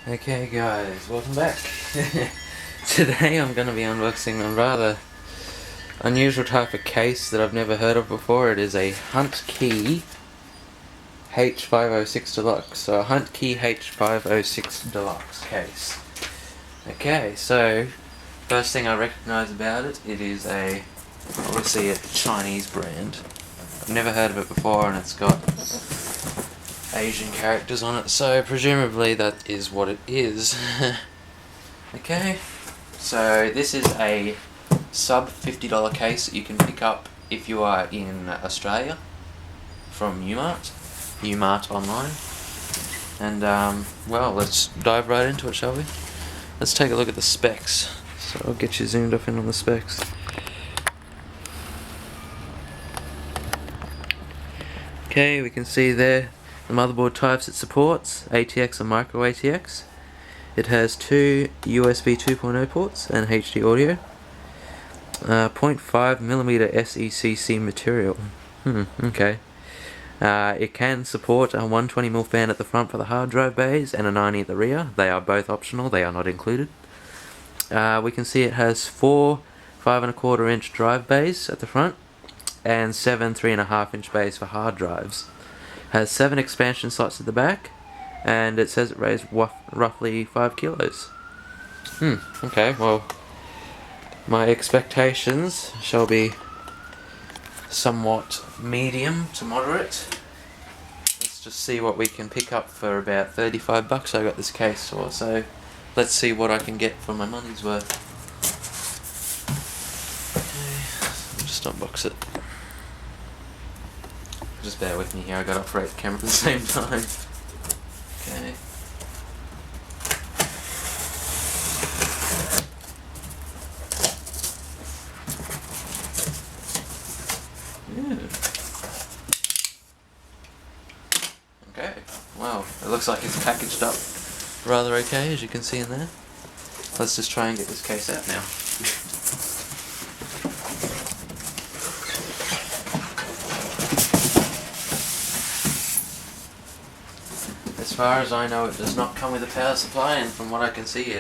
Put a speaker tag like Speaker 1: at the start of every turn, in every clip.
Speaker 1: Okay guys, welcome back. Today I'm going to be unboxing a rather unusual type of case that I've never heard of before. It is a Huntkey H506 Deluxe. So a Huntkey H506 Deluxe case. Okay, so first thing I recognise about it, it is obviously a Chinese brand. I've never heard of it before, and it's got Asian characters on it, so presumably that is what it is. Okay, so this is a sub $50 case that you can pick up if you are in Australia from Umart online. And well, let's dive right into it, shall we? Let's take a look at the specs. So I'll get you zoomed up in on the specs. Okay, we can see there the motherboard types it supports: Atx and Micro Atx. It has two USB 2.0 ports and HD audio. 0.5mm SECC material. Okay. It can support a 120mm fan at the front for the hard drive bays and a 90 at the rear. They are both optional, they are not included. We can see it has four 5.25-inch drive bays at the front and 7 3.5-inch bays for hard drives. Has 7 expansion slots at the back, and it says it weighs roughly 5 kilos. Okay, well, my expectations shall be somewhat medium to moderate. Let's just see what we can pick up for about $35 I got this case for, so let's see what I can get for my money's worth. Okay, I'll just unbox it. Just bear with me here, I gotta operate the camera at the same time. Okay. Yeah. Okay, well, it looks like it's packaged up rather okay, as you can see in there. Let's just try and get this case out now. As far as I know, it does not come with a power supply, and from what I can see,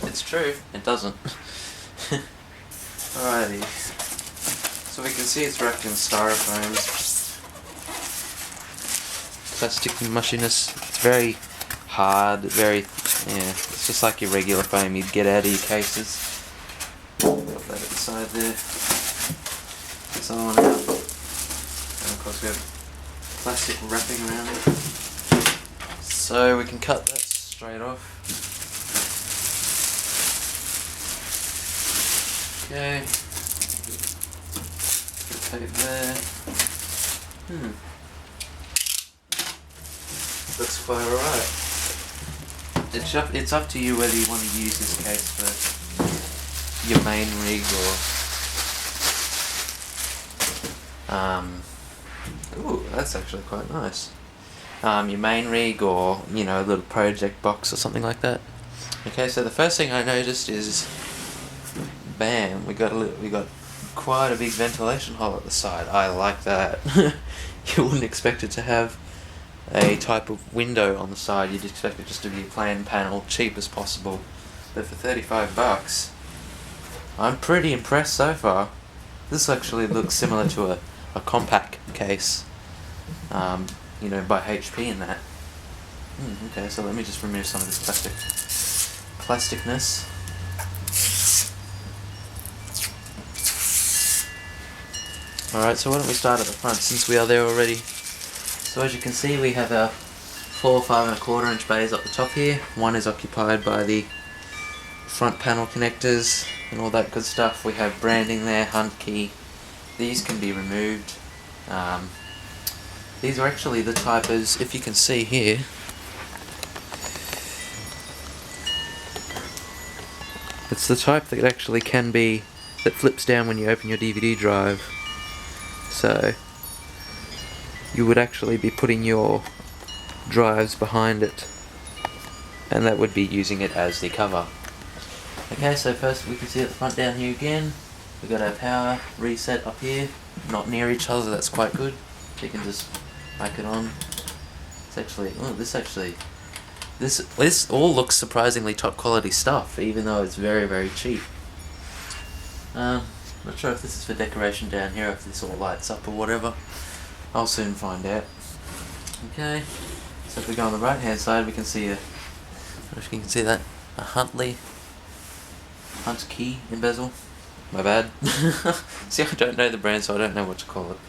Speaker 1: it's true, it doesn't. Alrighty. So we can see it's wrapped in styrofoam. Plastic mushiness. It's very hard, it's just like your regular foam you'd get out of your cases. Put that at the side there. This other one out. And of course we have plastic wrapping around it. So we can cut that straight off. Okay. Tape there. Looks quite alright. It's up to you whether you want to use this case for your main rig or ooh, that's actually quite nice. Your main rig, or a little project box or something like that. Okay, so the first thing I noticed is, bam, we got quite a big ventilation hole at the side. I like that. You wouldn't expect it to have a type of window on the side. You'd expect it just to be a plain panel, cheap as possible. But for $35, I'm pretty impressed so far. This actually looks similar to a compact case. By HP and that. Okay, so let me just remove some of this plasticness. Alright, so why don't we start at the front, since we are there already. So as you can see, we have our 4 5.25-inch bays up the top here. One is occupied by the front panel connectors and all that good stuff. We have branding there, Huntkey. These can be removed. These are actually the type, as if you can see here, it's the type that actually that flips down when you open your DVD drive. So you would actually be putting your drives behind it, and that would be using it as the cover. Okay, so first we can see at the front down here again, we've got our power reset up here, not near each other, that's quite good. So you can just whack it on. It's actually, This all looks surprisingly top quality stuff, even though it's very, very cheap. Not sure if this is for decoration down here, if this all lights up or whatever. I'll soon find out. Okay, so if we go on the right hand side, we can see I don't know if you can see that, a Huntkey bezel. My bad. See, I don't know the brand, so I don't know what to call it.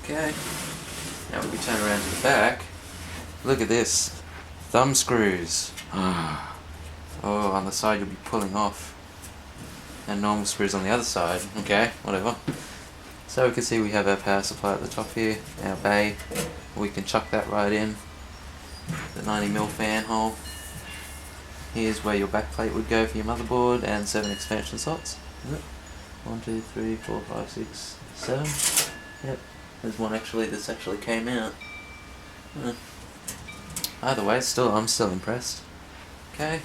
Speaker 1: Okay, now we turn around to the back. Look at this. Thumb screws. Oh, on the side you'll be pulling off. And normal screws on the other side. Okay, whatever. So we can see we have our power supply at the top here, our bay. We can chuck that right in. The 90mm fan hole. Here's where your backplate would go for your motherboard, and 7 expansion slots. Is it? 1, 2, 3, 4, 5, 6, 7. Yep. There's one that's actually came out. Either way, I'm still impressed. Okay.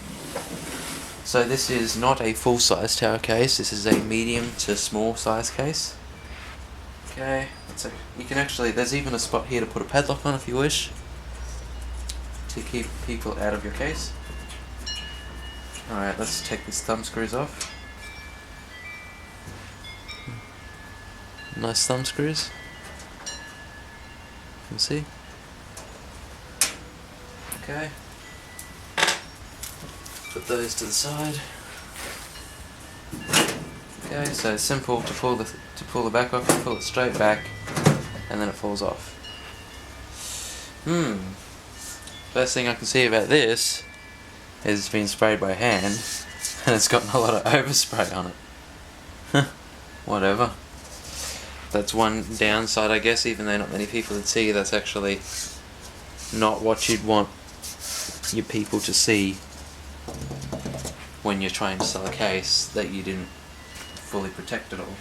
Speaker 1: So this is not a full-size tower case. This is a medium to small size case. Okay. So you can actually, there's even a spot here to put a padlock on if you wish, to keep people out of your case. Alright, let's take these thumb screws off. Nice thumb screws. You can see. Okay. Put those to the side. Okay, so it's simple to pull the back off. You pull it straight back, and then it falls off. First thing I can see about this is it's been sprayed by hand, and it's gotten a lot of overspray on it. Whatever. That's one downside, I guess, even though not many people would see. That's actually not what you'd want your people to see when you're trying to sell a case that you didn't fully protect it all.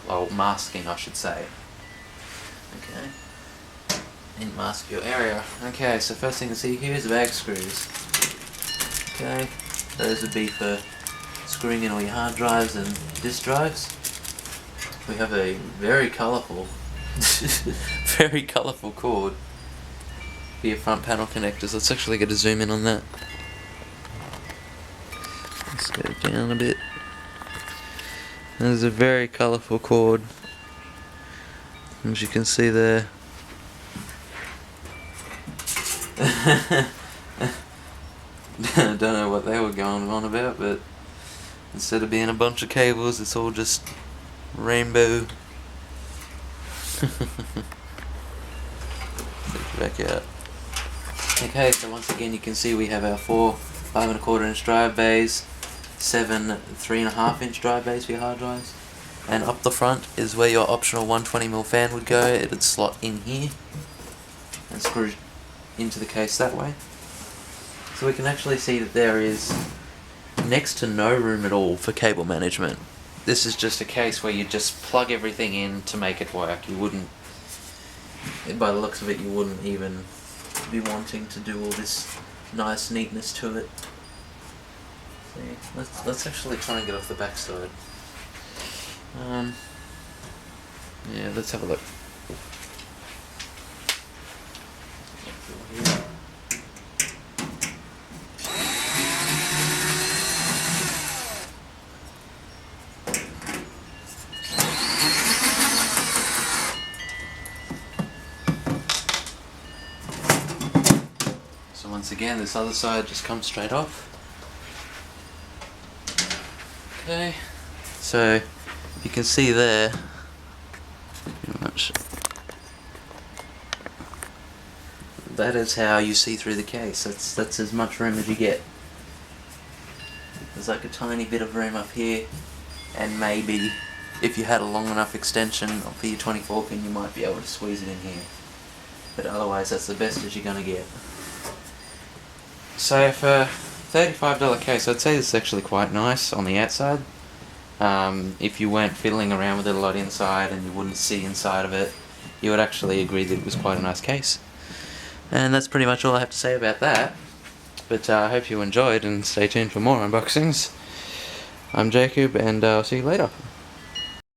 Speaker 1: Or masking, I should say. Okay. Didn't mask your area. Okay, so first thing to see here is the bag screws. Okay, those would be for screwing in all your hard drives and disk drives. We have a very colourful, very colourful cord for your front panel connectors. Let's actually get a zoom in on that. Let's go down a bit. There's a very colourful cord, as you can see there. I don't know what they were going on about, but instead of being a bunch of cables, it's all just rainbow. Take it back out. Okay, so once again you can see we have our 4 5¼ inch drive bays, 7 3.5 inch drive bays for your hard drives, and up the front is where your optional 120mm fan would go. It would slot in here and screw into the case that way. So we can actually see that there is next to no room at all for cable management. This is just a case where you just plug everything in to make it work. You wouldn't, by the looks of it, you wouldn't even be wanting to do all this nice neatness to it. See, let's actually try and get off the back side. Yeah, let's have a look. So once again, this other side just comes straight off. Okay, so you can see there, pretty much, that is how you see through the case. That's as much room as you get. There's like a tiny bit of room up here, and maybe if you had a long enough extension for your 24 pin, you might be able to squeeze it in here. But otherwise, that's the best as you're gonna get. So for $35 case, I'd say this is actually quite nice on the outside. If you weren't fiddling around with it a lot inside and you wouldn't see inside of it, you would actually agree that it was quite a nice case. And that's pretty much all I have to say about that. But I hope you enjoyed, and stay tuned for more unboxings. I'm Jacob, and I'll see you later.